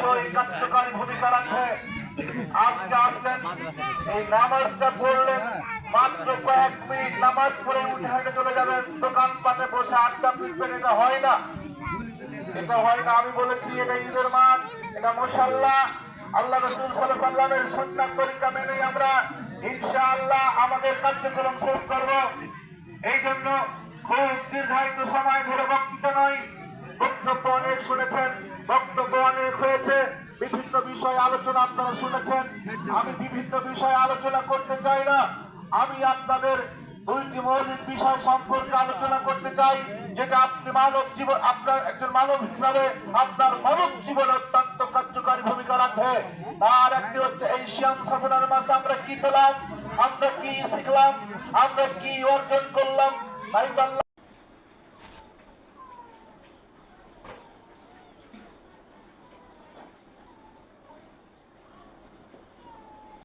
অবশ্যই কার্যকারী ভূমিকা রাখবে। আজকে আসলেন, এই নামাজটা পড়লেন, মাত্র কয়েক মিনিট নামাজ পড়ে উঠে হেঁটে চলে যাবেন, দোকানপাটে বসে আড্ডা পিটবেন, এটা হয় না, এটা হয় না। আমি বলেছি এটা ঈদের মাঠ, এটা মুসাল্লা। আল্লাহ রাসূল সাল্লাল্লাহু আলাইহি ওয়াসাল্লামের সুন্নাত তরিকা মেনে আমরা ইনশাআল্লাহ আমাদের কার্যক্রম শেষ করব। এই জন্য খুব দীর্ঘায়িত সময় ধরে বক্তৃতা নয়, বক্তব্য অনেক শুনেছেন, বক্তব্য অনেক হয়েছে, বিভিন্ন বিষয়ে আলোচনা আপনারা শুনেছেন। আমি বিভিন্ন বিষয়ে আলোচনা করতে চাই না। আমি আপনাদের দুইটি মৌলিক বিষয় সম্পর্কে আলোচনা করতে চাই, যেটা আপনি মানব জীবন, আপনার একজন মানব হিসাবে আপনার মানব জীবনে অত্যন্ত কার্যকারী ভূমিকা রাখে। তার একটি হচ্ছে এশিয়ান সফরের মাসে আমরা কি পেলাম, আমরা কি শিখলাম, আমরা কি অর্জন করলাম। তাই